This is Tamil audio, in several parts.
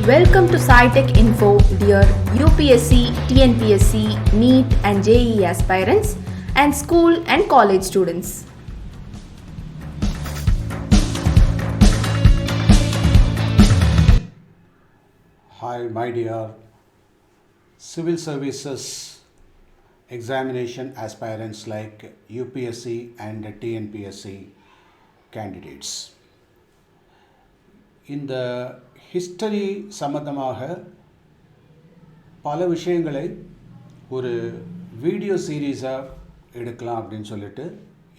Welcome to SciTech Info, dear UPSC, TNPSC, NEET and JEE aspirants and school and college students. Hi, my dear civil services examination aspirants like UPSC and TNPSC candidates. இந்த ஹிஸ்டரி சம்பந்தமாக பல விஷயங்களை ஒரு வீடியோ சீரீஸாக எடுக்கலாம் அப்படின்னு சொல்லிட்டு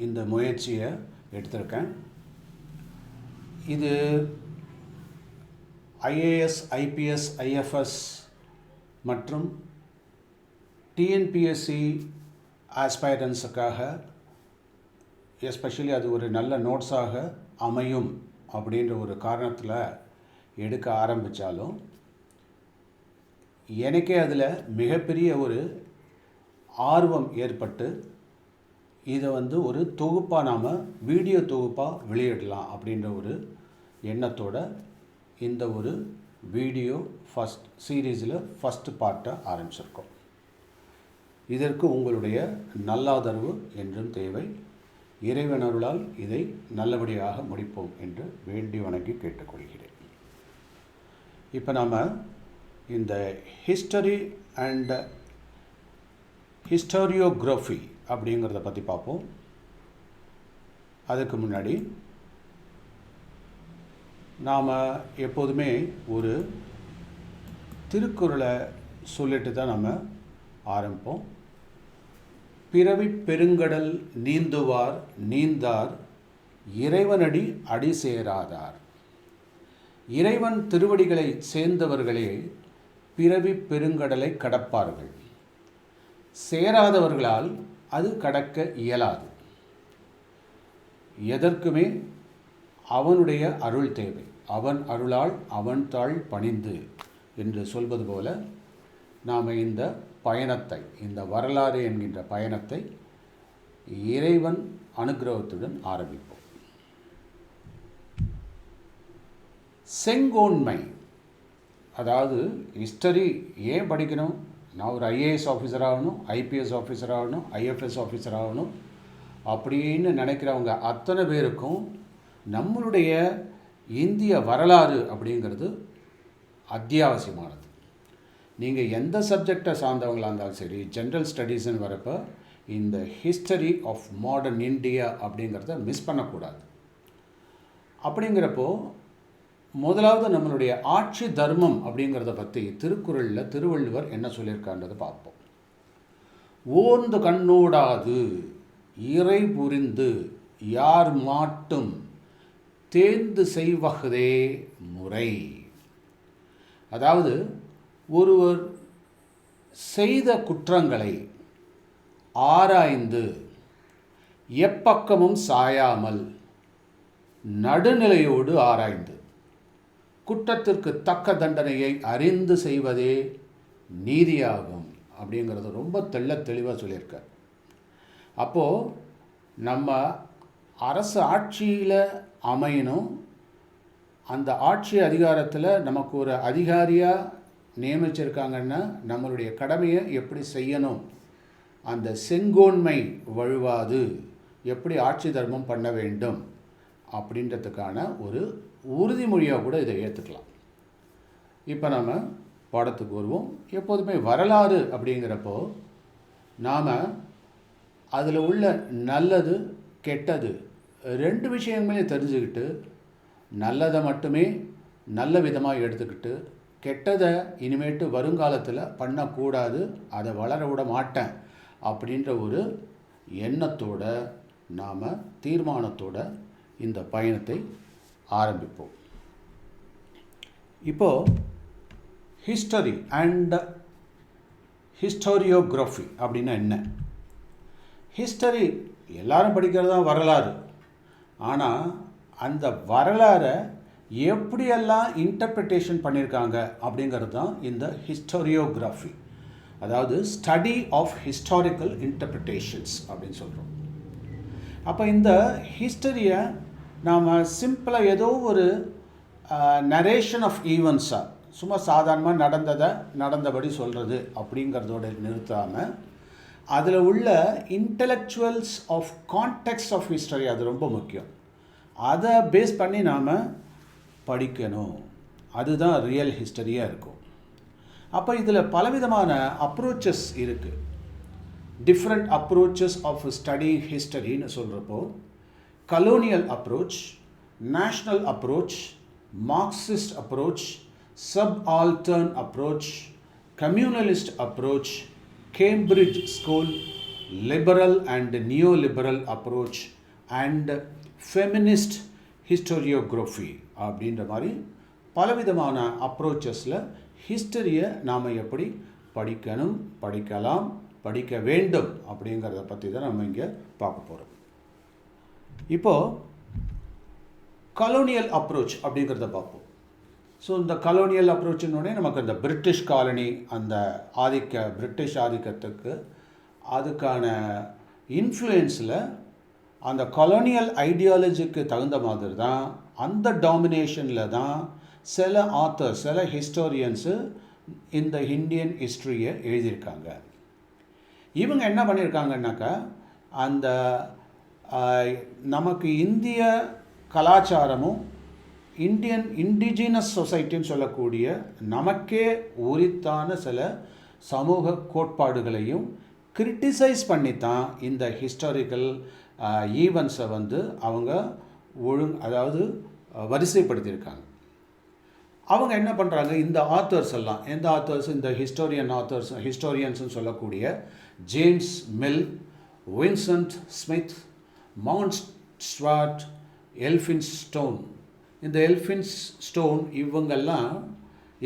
இந்த முயற்சியை எடுத்திருக்கேன். இது ஐஏஎஸ், ஐபிஎஸ், ஐஎஃப்எஸ் மற்றும் டிஎன்பிஎஸ்சி ஆஸ்பைரன்ஸுக்காக எஸ்பெஷலி அது ஒரு நல்ல நோட்ஸாக அமையும் அப்படின்ற ஒரு காரணத்தில் எடுக்க ஆரம்பித்தாலும் எனக்கே அதில் மிகப்பெரிய ஒரு ஆர்வம் ஏற்பட்டு இதை ஒரு தொகுப்பாக நாம் வீடியோ தொகுப்பாக வெளியிடலாம் அப்படின்ற ஒரு எண்ணத்தோடு இந்த ஒரு வீடியோ ஃபஸ்ட் சீரீஸில் ஃபஸ்ட்டு பார்ட்டை ஆரம்பிச்சிருக்கோம். இதற்கு உங்களுடைய நல்லாதரவு என்றும் தேவை. இறைவனருளால் இதை நல்லபடியாக முடிப்போம் என்று வேண்டி வணங்கி கேட்டுக்கொள்கிறேன். இப்போ நாம் இந்த ஹிஸ்டரி அண்ட் ஹிஸ்டோரியோகிராஃபி அப்படிங்கிறத பற்றி பார்ப்போம். அதுக்கு முன்னாடி நாம் எப்போதுமே ஒரு திருக்குறளை சொல்லிட்டு தான் நம்ம ஆரம்பிப்போம். பிறவி பெருங்கடல் நீந்துவார் நீந்தார் இறைவனடி அடி சேராதார். இறைவன் திருவடிகளை சேர்ந்தவர்களே பிறவி பெருங்கடலை கடப்பார்கள். சேராதவர்களால் அது கடக்க இயலாது. எதற்குமே அவனுடைய அருள் தேவை. அவன் அருளால் அவன் தாள் பணிந்து என்று சொல்வது போல நாம் இந்த பயணத்தை, இந்த வரலாறு என்கின்ற பயணத்தை இறைவன் அனுக்கிரகத்துடன் ஆரம்பிப்போம். செங்கோன்மை, அதாவது ஹிஸ்டரி ஏன் படிக்கணும்? நான் ஒரு ஐஏஎஸ் ஆஃபீஸர் ஆகணும், ஐபிஎஸ் ஆஃபீஸர் ஆகணும், ஐஎஃப்எஸ் ஆஃபீஸர் ஆகணும் அப்படின்னு நினைக்கிறவங்க அத்தனை பேருக்கும் நம்மளுடைய இந்திய வரலாறு அப்படிங்கிறது அத்தியாவசியமானது. நீங்கள் எந்த சப்ஜெக்டை சார்ந்தவங்களாக இருந்தாலும் சரி, ஜென்ரல் ஸ்டடீஸ்ன்னு வரப்போ இந்த ஹிஸ்டரி ஆஃப் மாடர்ன் இந்தியா அப்படிங்கிறத மிஸ் பண்ணக்கூடாது. அப்படிங்கிறப்போ முதலாவது நம்மளுடைய ஆட்சி தர்மம் அப்படிங்கிறத பற்றி திருக்குறளில் திருவள்ளுவர் என்ன சொல்லியிருக்கான்றதை பார்ப்போம். ஓர்ந்து கண்ணோடாது இறை புரிந்து யார் மாட்டும் தேர்ந்து செய்வகதே முறை. அதாவது ஒருவர் செய்த குற்றங்களை ஆராய்ந்து எப்பக்கமும் சாயாமல் நடுநிலையோடு ஆராய்ந்து குற்றத்திற்கு தக்க தண்டனையை அறிந்து செய்வதே நீதியாகும் அப்படிங்கிறத ரொம்ப தெளிவாக சொல்லியிருக்கார். அப்போது நம்ம அரசு ஆட்சியில் அமையணும். அந்த ஆட்சி அதிகாரத்தில் நமக்கு ஒரு அதிகாரியாக நியமிச்சிருக்காங்கன்னா நம்மளுடைய கடமையை எப்படி செய்யணும், அந்த செங்கோன்மை வழுவாது எப்படி ஆட்சி தர்மம் பண்ண வேண்டும் அப்படின்றதுக்கான ஒரு உறுதிமொழியாக கூட இதை ஏற்றுக்கலாம். இப்போ நம்ம பாடத்துக்கு வருவோம். எப்போதுமே வரலாறு அப்படிங்கிறப்போ நாம் அதில் உள்ள நல்லது கெட்டது ரெண்டு விஷயங்களையும் தெரிஞ்சுக்கிட்டு நல்லதை மட்டுமே நல்ல விதமாக எடுத்துக்கிட்டு கெட்டதை இனிமேட்டு வருங்காலத்தில் பண்ணக்கூடாது, அதை வளர விட மாட்டேன் அப்படின்ற ஒரு எண்ணத்தோட நாம் தீர்மானத்தோட இந்த பயணத்தை ஆரம்பிப்போம். இப்போது ஹிஸ்டரி அண்ட் ஹிஸ்டோரியோகிராஃபி அப்படின்னா என்ன? ஹிஸ்டரி எல்லாரும் படிக்கிறது தான் வரலாறு. ஆனால் அந்த வரலாறை எப்படியெல்லாம் இன்டர்பிரிட்டேஷன் பண்ணியிருக்காங்க அப்படிங்கிறது தான் இந்த ஹிஸ்டோரியோகிராஃபி, அதாவது ஸ்டடி ஆஃப் ஹிஸ்டாரிக்கல் இன்டர்பிரிட்டேஷன்ஸ் அப்படின்னு சொல்கிறோம். அப்போ இந்த ஹிஸ்டரியை நாம் சிம்பிளாக ஏதோ ஒரு நரேஷன் ஆஃப் ஈவெண்ட்ஸாக சும்மா சாதாரணமாக நடந்தபடி சொல்கிறது அப்படிங்கிறதோட நிறுத்தாமல் அதில் உள்ள intellectuals of context of history அது ரொம்ப முக்கியம். அதை பேஸ் பண்ணி நாம் படிக்கணும். அதுதான் ரியல் ஹிஸ்டரியாக இருக்கும். அப்போ இதில் பலவிதமான அப்ரோச்சஸ் இருக்குது. டிஃப்ரெண்ட் அப்ரோச்சஸ் ஆஃப் ஸ்டடி ஹிஸ்டரின்னு சொல்கிறப்போ colonial approach, national approach, Marxist approach, subaltern approach, communalist approach, Cambridge school, liberal and neoliberal approach and feminist historiography அப்படின்ற மாதிரி பலவிதமான அப்ரோச்சஸில் ஹிஸ்டரியை நாம் எப்படி படிக்கணும், படிக்கலாம், படிக்க வேண்டும் அப்படிங்கிறத பற்றி தான் நம்ம இங்கே பார்க்க போகிறோம். இப்போது கலோனியல் அப்ரோச் அப்படிங்கிறத பார்ப்போம். ஸோ இந்த கலோனியல் அப்ரோச்சினோடனே நமக்கு அந்த பிரிட்டிஷ் காலனி, அந்த பிரிட்டிஷ் ஆதிக்கத்துக்கு அதுக்கான இன்ஃப்ளூயன்ஸில் அந்த கலோனியல் ஐடியாலஜிக்கு தகுந்த மாதிரி தான், அந்த டாமினேஷனில் தான் சில ஆத்தர்ஸ், சில ஹிஸ்டோரியன்ஸு இந்த இந்தியன் ஹிஸ்ட்ரியை எழுதியிருக்காங்க. இவங்க என்ன பண்ணியிருக்காங்கன்னாக்கா, அந்த நமக்கு இந்திய கலாச்சாரமும் இண்டிஜினஸ் சொசைட்டின்னு சொல்லக்கூடிய நமக்கே உரித்தான சில சமூக கோட்பாடுகளையும் கிரிட்டிசைஸ் பண்ணித்தான் இந்த ஹிஸ்டாரிக்கல் ஈவெண்ட்ஸை அவங்க அதாவது வரிசைப்படுத்தியிருக்காங்க. அவங்க என்ன பண்ணுறாங்க, இந்த ஆத்தர்ஸ் எல்லாம், எந்த ஆத்தர்ஸ், இந்த ஹிஸ்டோரியன்ஸ்னு சொல்லக்கூடிய James Mill, Vincent Smith, Mountstuart, Elphinstone, இந்த எல்ஃபின்ஸ்டோன் இவங்கெல்லாம்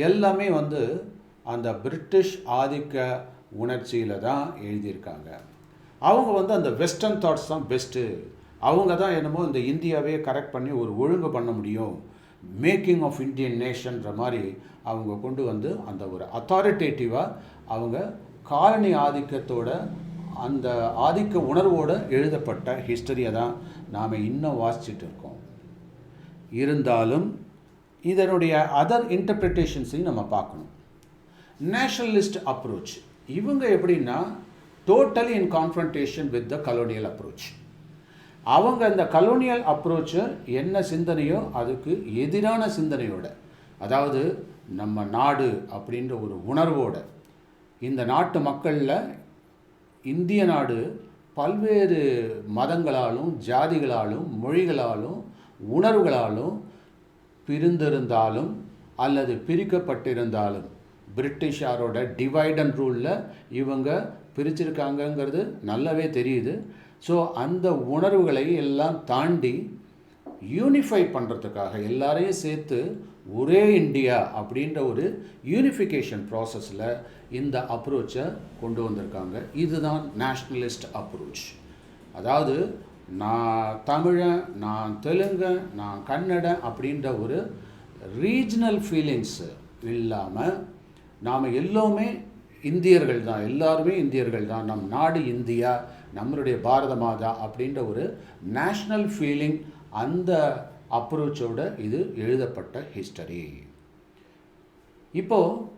எல்லாமே அந்த பிரிட்டிஷ் ஆதிக்க உணர்ச்சியில் தான் எழுதியிருக்காங்க. அவங்க அந்த வெஸ்டர்ன் தாட்ஸ் தான் பெஸ்ட்டு, அவங்க தான் என்னமோ இந்த இந்தியாவே கரெக்ட் பண்ணி ஒரு ஒழுங்கு பண்ண முடியும், மேக்கிங் ஆஃப் இந்தியன் நேஷன்ற மாதிரி அவங்க கொண்டு அந்த ஒரு அத்தாரிட்டேட்டிவாக அவங்க காலனி ஆதிக்கத்தோட அந்த ஆதிக்க உணர்வோடு எழுதப்பட்ட ஹிஸ்டரியை தான் நாம் இன்னும் வாசிச்சுட்டு இருக்கோம். இருந்தாலும் இதனுடைய அதர் இன்டர்பிரிட்டேஷன்ஸையும் நம்ம பார்க்கணும். நேஷனலிஸ்ட் அப்ரோச் இவங்க எப்படின்னா totally in confrontation with the colonial approach. அவங்க அந்த கலோனியல் அப்ரோச்சை என்ன சிந்தனையோ அதுக்கு எதிரான சிந்தனையோட, அதாவது நம்ம நாடு அப்படின்ற ஒரு உணர்வோட, இந்த நாட்டு மக்களில் இந்திய நாடு பல்வேறு மதங்களாலும் ஜாதிகளாலும் மொழிகளாலும் உணர்வுகளாலும் பிரிந்திருந்தாலும் அல்லது பிரிக்கப்பட்டிருந்தாலும் பிரிட்டிஷாரோட டிவைட் அண்ட் ரூலில் இவங்க பிரிச்சிருக்காங்கங்கிறது நல்லாவே தெரியுது. ஸோ அந்த உணர்வுகளை எல்லாம் தாண்டி யூனிஃபை பண்ணுறதுக்காக எல்லாரையும் சேர்த்து ஒரே இந்தியா அப்படின்ற ஒரு யூனிஃபிகேஷன் ப்ராசஸில் இந்த அப்ரோச்சை கொண்டு வந்திருக்காங்க. இதுதான் நேஷ்னலிஸ்ட் அப்ரோச். அதாவது நான் தமிழன், நான் தெலுங்கன், நான் கன்னடன் அப்படின்ற ஒரு ரீஜனல் ஃபீலிங்ஸ் இல்லாமல் நாம் எல்லோருமே இந்தியர்கள் தான், எல்லாருமே இந்தியர்கள் தான், நம் நாடு இந்தியா, நம்மளுடைய பாரத மாதா அப்படின்ற ஒரு நேஷ்னல் ஃபீலிங், அந்த அப்ரோச்சோட இது எழுதப்பட்ட ஹிஸ்டரி. இப்போது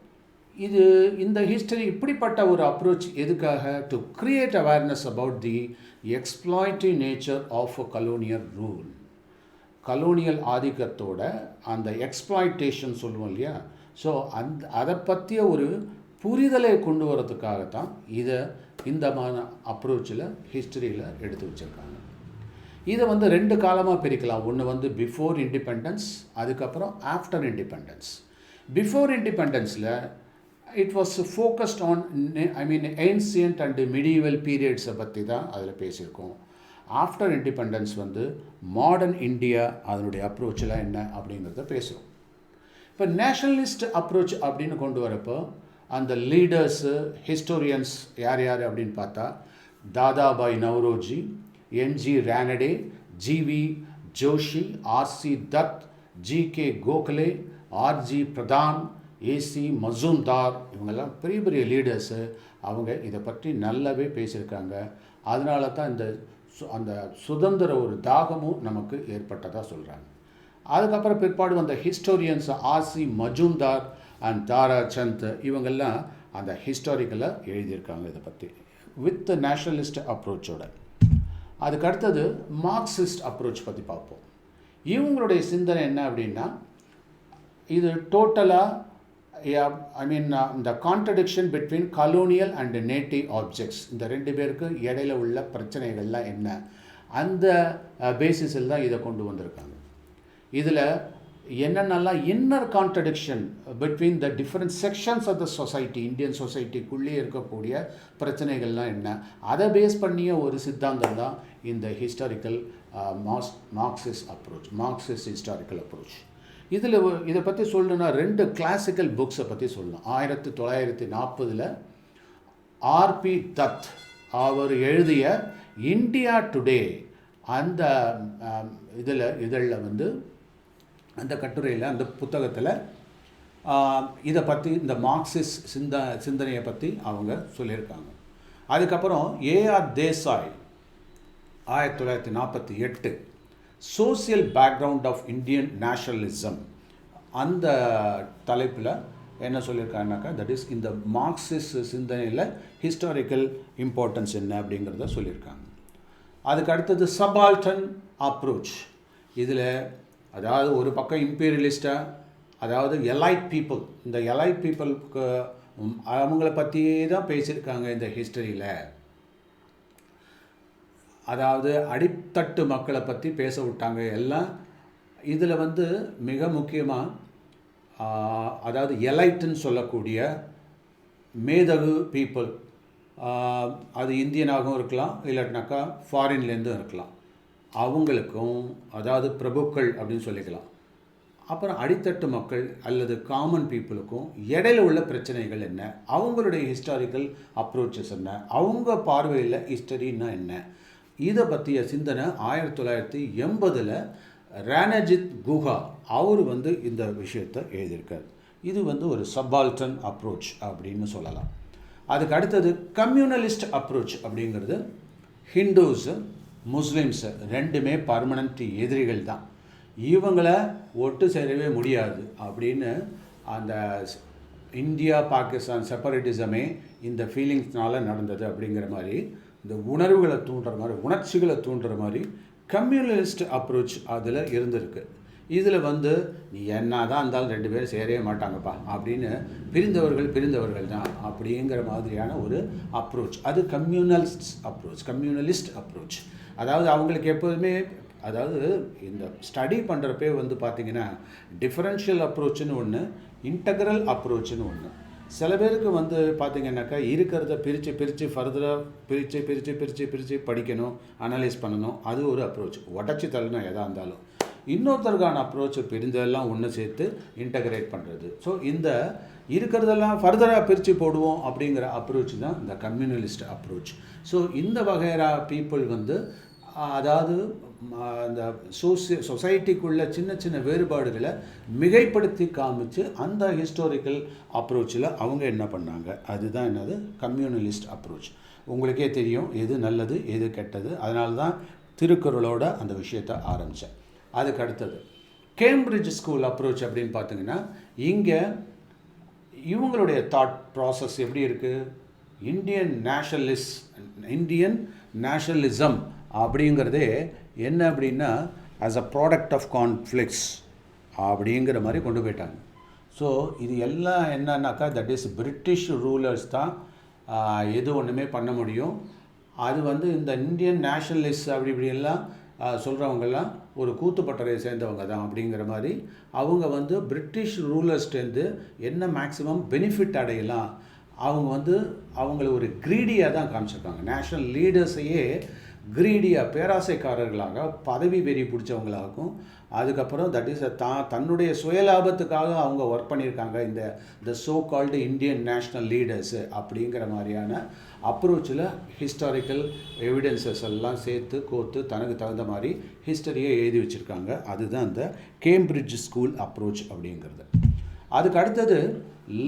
இந்த ஹிஸ்டரி இப்படிப்பட்ட ஒரு அப்ரோச் எதுக்காக? To create awareness about the exploitative nature of a colonial rule. Colonial ஆதிக்கத்தோட அந்த எக்ஸ்ப்ளாய்டேஷன் சொல்லுவோம் இல்லையா, ஸோ அதை பற்றிய ஒரு புரிதலை கொண்டு வரதுக்காகத்தான் இந்த அப்ரோச்சில் ஹிஸ்டரியில் எடுத்து வச்சுருக்காங்க. இதை ரெண்டு காலமாக பிரிக்கலாம். ஒன்று பிஃபோர் இண்டிபெண்டன்ஸ், அதுக்கப்புறம் ஆஃப்டர் இண்டிபெண்டன்ஸ். பிஃபோர் இண்டிபெண்டன்ஸில் it was focused on ancient and medieval பீரியட்ஸை பற்றி தான் அதில் பேசியிருக்கோம். ஆஃப்டர் இண்டிபெண்டன்ஸ் மாடர்ன் இந்தியா, அதனுடைய அப்ரோச்சில் என்ன அப்படிங்கிறத பேசுகிறோம். இப்போ நேஷனலிஸ்ட் அப்ரோச் அப்படின்னு கொண்டு வரப்போ அந்த லீடர்ஸு ஹிஸ்டோரியன்ஸ் யார் அப்படின்னு பார்த்தா Dadabhai Naoroji, N G Ranade, G V Joshi, R C Dutt, G K Gokhale, R G Pradhan, A C Majumdar, இவங்கெல்லாம் பெரிய பெரிய லீடர்ஸு. அவங்க இதை பற்றி நல்லாவே பேசியிருக்காங்க. அதனால தான் அந்த சுதந்திர ஒரு தாகமும் நமக்கு ஏற்பட்டதாக சொல்கிறாங்க. அதுக்கப்புறம் பிற்பாடு வந்த ஹிஸ்டோரியன்ஸ் ஆர்சி மஜூம்தார், அண்ட் தாரா சந்த் இவங்கெல்லாம் அந்த ஹிஸ்டாரிக்கலாக எழுதியிருக்காங்க இதை பற்றி வித் நேஷனலிஸ்ட் அப்ரோச்சோட. அதுக்கு அடுத்தது மார்க்சிஸ்ட் அப்ரோச் பற்றி பார்ப்போம். இவங்களுடைய சிந்தனை என்ன அப்படின்னா, இது டோட்டலாக இந்த contradiction between colonial and native objects, இந்த ரெண்டு பேருக்கு இடையில உள்ள பிரச்சனைகள்லாம் என்ன, அந்த பேசிஸில் தான் இதை கொண்டு வந்திருக்காங்க. இதில் என்னென்னலாம் inner contradiction between the different sections of the society, Indian சொசைட்டிக்குள்ளே இருக்கக்கூடிய பிரச்சனைகள்லாம் என்ன, அதை பேஸ் பண்ணிய ஒரு சித்தாந்தம் தான் இந்த historical Marxist approach, Marxist historical approach. இதை பற்றி சொல்லணுன்னா 2 கிளாசிக்கல் புக்ஸை பற்றி சொல்லணும். 1940 ஆர்பி தத் அவர் எழுதிய இந்தியா டுடே அந்த இதழில் வந்து அந்த கட்டுரையில் அந்த புத்தகத்தில் இதை பற்றி இந்த மார்க்சிஸ்ட் சிந்தனையை பற்றி அவங்க சொல்லியிருக்காங்க. அதுக்கப்புறம் A R Desai 1948 social background of Indian nationalism அந்த தலைப்பில் என்ன சொல்லியிருக்காங்கனாக்கா, தட் இஸ் இந்த மார்க்சிஸ்ட் சிந்தனையில் ஹிஸ்டாரிக்கல் இம்பார்ட்டன்ஸ் என்ன அப்படிங்கிறத சொல்லியிருக்காங்க. அதுக்கு அடுத்தது சபால்டன் அப்ரோச். இதில் அதாவது ஒரு பக்கம் இம்பீரியலிஸ்டாக, அதாவது எலைட் பீப்புள், இந்த எலைட் பீப்புளுக்கு அவங்கள பற்றியே தான் பேசியிருக்காங்க இந்த ஹிஸ்டரியில். அதாவது அடித்தட்டு மக்களை பற்றி பேச விட்டாங்க எல்லாம். இதில் வந்து மிக முக்கியமாக அதாவது எலைட்டுன்னு சொல்லக்கூடிய மேதகு பீப்புள், அது இந்தியனாகவும் இருக்கலாம், இல்லாட்டினாக்கா ஃபாரின்லேருந்தும் இருக்கலாம், அவங்களுக்கும் அதாவது பிரபுக்கள் அப்படின்னு சொல்லிக்கலாம். அப்புறம் அடித்தட்டு மக்கள் அல்லது காமன் பீப்புளுக்கும் இடையில உள்ள பிரச்சனைகள் என்ன, அவங்களுடைய ஹிஸ்டாரிக்கல் அப்ரோச்சஸ் என்ன, அவங்க பார்வையில் ஹிஸ்டரின்னா என்ன, இதை பற்றிய சிந்தனை 1980 ரானஜித் குஹா அவர் வந்து இந்த விஷயத்தை எழுதியிருக்கார். இது வந்து ஒரு சபால்டன் அப்ரோச் அப்படின்னு சொல்லலாம். அதுக்கு அடுத்தது கம்யூனலிஸ்ட் அப்ரோச் அப்படிங்கிறது ஹிந்துஸ் முஸ்லீம்ஸ் ரெண்டுமே பர்மனண்ட் எதிரிகள் தான், இவங்களை ஒட்டு சேரவே முடியாது அப்படின்னு அந்த இந்தியா பாகிஸ்தான் செப்பரேட்டிசமே இந்த ஃபீலிங்ஸ்னால் நடந்தது அப்படிங்கிற மாதிரி, இந்த உணர்வுகளை தூண்டுற மாதிரி, உணர்ச்சிகளை தூண்டுற மாதிரி கம்யூனலிஸ்ட் அப்ரோச் அதில் இருந்திருக்கு. இதில் வந்து நீ என்ன தான் இருந்தாலும் 2 பேரும் சேரவே மாட்டாங்கப்பா அப்படின்னு பிரிந்தவர்கள் தான் அப்படிங்கிற மாதிரியான ஒரு அப்ரோச், அது கம்யூனலிஸ்ட் அப்ரோச். அதாவது அவங்களுக்கு எப்போதுமே, அதாவது இந்த ஸ்டடி பண்ணுறப்பே வந்து பார்த்திங்கன்னா டிஃபரன்ஷியல் அப்ரோச்சுன்னு ஒன்று, இன்டக்ரல் அப்ரோச்சுன்னு ஒன்று. சில பேருக்கு வந்து பார்த்திங்கன்னாக்கா இருக்கிறத பிரித்து ஃபர்தராக பிரித்து படிக்கணும், அனலைஸ் பண்ணணும், அது ஒரு அப்ரோச், உடச்சி தள்ளணும் எதாக இருந்தாலும். இன்னொருத்தருக்கான அப்ரோச் பிரிந்ததெல்லாம் ஒன்று சேர்த்து இன்டகிரேட் பண்ணுறது. ஸோ இந்த இருக்கிறதெல்லாம் ஃபர்தராக பிரித்து போடுவோம் அப்படிங்கிற அப்ரோச் தான் இந்த கம்யூனலிஸ்ட் அப்ரோச். ஸோ இந்த வகையான பீப்புள் வந்து அதாவது அந்த சொசைட்டிக்குள்ள சின்ன வேறுபாடுகளை மிகைப்படுத்தி காமிச்சு அந்த ஹிஸ்டாரிக்கல் அப்ரோச்சில் அவங்க என்ன பண்ணாங்க, அதுதான் என்னது கம்யூனலிஸ்ட் அப்ரோச். உங்களுக்கே தெரியும் எது நல்லது எது கெட்டது, அதனால தான் திருக்குறளோட அந்த விஷயத்தை ஆரம்பித்தேன். அதுக்கு அடுத்தது கேம்பிரிட்ஜ் ஸ்கூல் அப்ரோச் அப்படின்னு பார்த்தீங்கன்னா, இங்கே இவங்களுடைய தாட் ப்ராசஸ் எப்படி இருக்குது, இந்தியன் நேஷனலிசம் அப்படிங்கிறதே என்ன அப்படின்னா as a product of conflicts அப்படிங்கிற மாதிரி கொண்டு போயிட்டாங்க. ஸோ இது எல்லாம் என்னன்னாக்கா தட் இஸ் பிரிட்டிஷ் ரூலர்ஸ் தான் எது ஒன்றுமே பண்ண முடியும். அது வந்து இந்த இந்தியன் நேஷனலிஸ்ட் அப்படி இப்படியெல்லாம் சொல்கிறவங்கெல்லாம் ஒரு கூத்துப்பட்டறையை சேர்ந்தவங்க தான் அப்படிங்கிற மாதிரி அவங்க வந்து பிரிட்டிஷ் ரூலர்ஸ்டேருந்து என்ன மேக்ஸிமம் பெனிஃபிட் அடையலாம், அவங்க வந்து அவங்கள ஒரு க்ரீடியாக தான் காமிச்சிருக்காங்க. நேஷ்னல் லீடர்ஸையே க்ரீடியாக, பேராசைக்காரர்களாக, பதவி வெறி பிடிச்சவங்களாகவும், அதுக்கப்புறம் தட் இஸ் தன்னுடைய சுயலாபத்துக்காக அவங்க ஒர்க் பண்ணியிருக்காங்க இந்த so called Indian national leaders அப்படிங்கிற மாதிரியான அப்ரோச்சில் ஹிஸ்டாரிக்கல் எவிடன்சஸ் எல்லாம் சேர்த்து கோர்த்து தனக்கு தகுந்த மாதிரி ஹிஸ்டரியை எழுதி வச்சுருக்காங்க. அதுதான் இந்த கேம்பிரிட்ஜ் ஸ்கூல் அப்ரோச் அப்படிங்கிறது. அதுக்கு அடுத்தது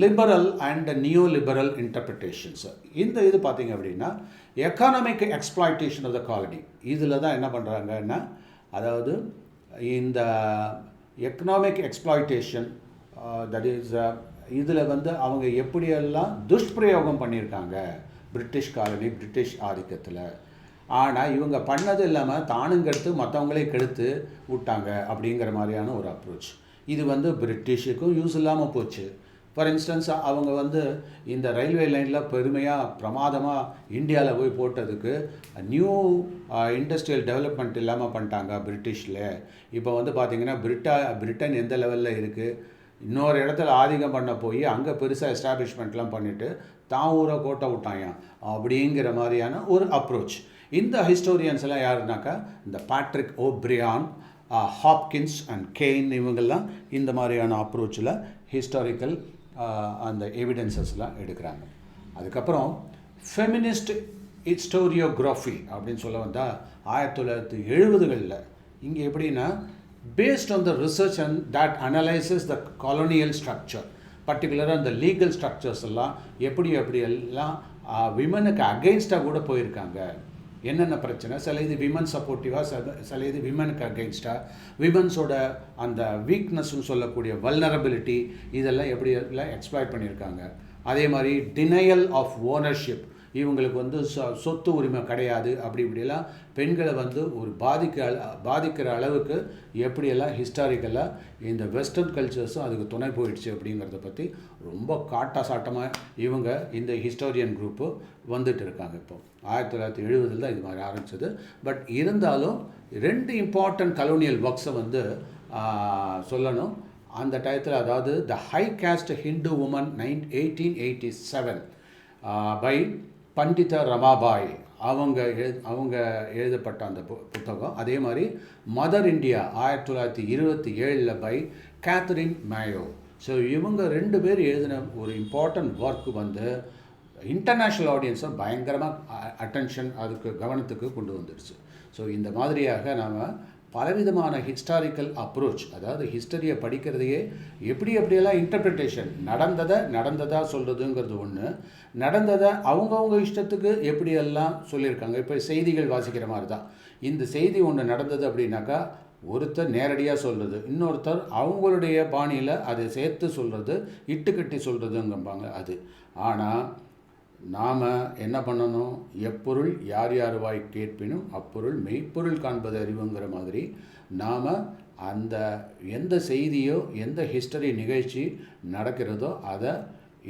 liberal and neoliberal interpretations. இந்த இது பார்த்திங்க அப்படின்னா economic exploitation of the colony. இதில் தான் என்ன பண்ணுறாங்கன்னா, அதாவது இந்த எக்கனாமிக் எக்ஸ்ப்ளாய்டேஷன் தட் இஸ் இதில் வந்து அவங்க எப்படியெல்லாம் துஷ்பிரயோகம் பண்ணியிருக்காங்க பிரிட்டிஷ் காலனி, பிரிட்டிஷ் ஆதிக்கத்தில். ஆனால் இவங்க பண்ணது இல்லாமல் தானும் கெடுத்து மற்றவங்களே கெடுத்து விட்டாங்க அப்படிங்கிற மாதிரியான ஒரு அப்ரோச். இது வந்து பிரிட்டிஷுக்கும் யூஸ் இல்லாமல் போச்சு. ஃபார் இன்ஸ்டன்ஸ் அவங்க வந்து இந்த ரயில்வே லைனில் பெருமையாக பிரமாதமாக இந்தியாவில் போய் போட்டதுக்கு நியூ இண்டஸ்ட்ரியல் டெவலப்மெண்ட் இல்லாமல் பண்ணிட்டாங்க பிரிட்டிஷில். இப்போ வந்து பார்த்திங்கன்னா பிரிட்டன் எந்த லெவலில் இருக்குது, இன்னொரு இடத்துல ஆதிக்கம் பண்ண போய் அங்கே பெருசாக எஸ்டாப்ளிஷ்மெண்ட்லாம் பண்ணிவிட்டு தான் ஊரை கோட்டை விட்டாங்க அப்படிங்கிற மாதிரியான ஒரு அப்ரோச். இந்த ஹிஸ்டோரியன்ஸ் எல்லாம் யாருனாக்கா இந்த பேட்ரிக் ஓப்ரியான், ஹாப்கின்ஸ் அண்ட் கெயின், இவங்கெல்லாம் இந்த மாதிரியான அப்ரோச்சில் ஹிஸ்டாரிக்கல் அந்த எவிடன்சஸ்லாம் எடுக்கிறாங்க. அதுக்கப்புறம் ஃபெமினிஸ்ட் ஹிஸ்டோரியோகிராஃபி அப்படின்னு சொல்ல வந்தால் 1970களில் இங்கே எப்படின்னா based on the research and that analysis the colonial structure, பர்டிகுலராக இந்த லீகல் ஸ்ட்ரக்சர்ஸ் எல்லாம் எப்படியெல்லாம் விமனுக்கு அகெயின்ஸ்டாக கூட போயிருக்காங்க, என்னென்ன பிரச்சனை, சில இது விமன் சப்போர்ட்டிவாக, சில இது விமனுக்கு அகெயின்ஸ்டாக, விமன்ஸோட அந்த வீக்னஸ்ன்னு சொல்லக்கூடிய வல்னரபிலிட்டி இதெல்லாம் எப்படி எல்லாம் எக்ஸ்ப்ளாய்ட் பண்ணியிருக்காங்க. அதே மாதிரி டினையல் ஆஃப் ஓனர்ஷிப், இவங்களுக்கு வந்து சொத்து உரிமை கிடையாது, அப்படி இப்படியெல்லாம் பெண்களை வந்து ஒரு பாதிக்கிற அளவுக்கு எப்படியெல்லாம் ஹிஸ்டாரிக்கலாக இந்த வெஸ்டர்ன் கல்ச்சர்ஸும் அதுக்கு துணை போயிடுச்சு அப்படிங்கிறத பற்றி ரொம்ப காட்டாசாட்டமாக இவங்க இந்த ஹிஸ்டோரியன் குரூப்பு வந்துட்டு இருக்காங்க. இப்போ 1970 தான் இது மாதிரி ஆரம்பிச்சது. பட் இருந்தாலும் 2 இம்பார்ட்டன்ட் கலோனியல் ஒர்க்ஸை வந்து சொல்லணும் அந்த டயத்தில். அதாவது the high caste Hindu woman 1887 by Pandita Ramabai, அவங்க எழுதப்பட்ட அந்த புத்தகம். அதே மாதிரி Mother India 1927 by Katherine Mayo. So இவங்க 2 பேர் எழுதின ஒரு இம்பார்ட்டன்ட் ஒர்க் வந்து இன்டர்நேஷ்னல் ஆடியன்ஸை பயங்கரமாக அட்டென்ஷன் அதுக்கு கவனத்துக்கு கொண்டு வந்துடுச்சு. ஸோ இந்த மாதிரியாக நாம் பலவிதமான ஹிஸ்டாரிக்கல் அப்ரோச், அதாவது ஹிஸ்டரியை படிக்கிறதையே எப்படியெல்லாம் இன்டர்பிரிட்டேஷன், நடந்ததாக சொல்கிறதுங்கிறது ஒன்று, நடந்ததை அவங்கவுங்க இஷ்டத்துக்கு எப்படியெல்லாம் சொல்லியிருக்காங்க. இப்போ செய்திகள் வாசிக்கிற மாதிரி தான். இந்த செய்தி ஒன்று நடந்தது அப்படின்னாக்கா ஒருத்தர் நேரடியாக சொல்கிறது, இன்னொருத்தர் அவங்களுடைய பாணியில் அதை சேர்த்து சொல்கிறது, இட்டுக்கட்டி சொல்கிறதுங்கம்பாங்க அது. ஆனால் நாம் என்ன பண்ணணும், எப்பொருள் யார் வாய் கேட்பினும் அப்பொருள் மெய்ப்பொருள் காண்பது அறிவுங்கிற மாதிரி நாம் அந்த எந்த செய்தியோ எந்த ஹிஸ்டரி நிகழ்ச்சி நடக்கிறதோ அதை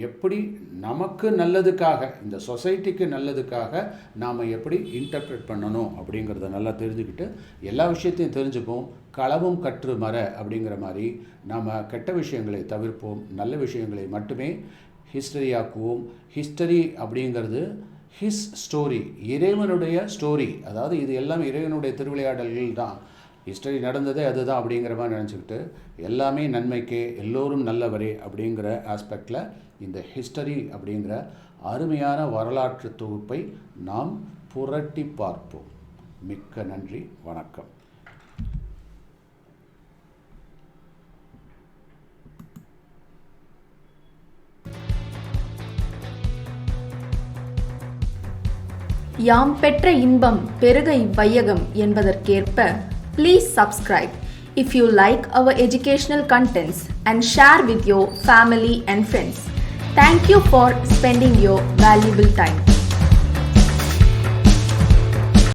எப்படி நமக்கு நல்லதுக்காக, இந்த சொசைட்டிக்கு நல்லதுக்காக நாம் எப்படி இன்டர்பிரேட் பண்ணணும் அப்படிங்கிறத நல்லா தெரிஞ்சுக்கிட்டு எல்லா விஷயத்தையும் தெரிஞ்சுப்போம். களவும் கற்று மற அப்படிங்கிற மாதிரி நாம் கெட்ட விஷயங்களை தவிர்ப்போம், நல்ல விஷயங்களை மட்டுமே ஹிஸ்டரியாக்குவோம். ஹிஸ்டரி அப்படிங்கிறது ஹிஸ் ஸ்டோரி, இறைவனுடைய ஸ்டோரி. அதாவது இது எல்லாம் இறைவனுடைய திருவிளையாடல்கள் தான். ஹிஸ்டரி நடந்ததே அதுதான் அப்படிங்கிற மாதிரி நினச்சிக்கிட்டு எல்லாமே நன்மைக்கே, எல்லோரும் நல்லவரே அப்படிங்கிற ஆஸ்பெக்டில் இந்த ஹிஸ்டரி அப்படிங்கிற அருமையான வரலாற்று தொகுப்பை நாம் புரட்டி பார்ப்போம். மிக்க நன்றி, வணக்கம். யாம் பெற்ற இன்பம் பெருக இவ்வையகம் என்பதற்கேற்ப please subscribe if you like our educational contents and share with your family and friends. Thank you for spending your valuable time.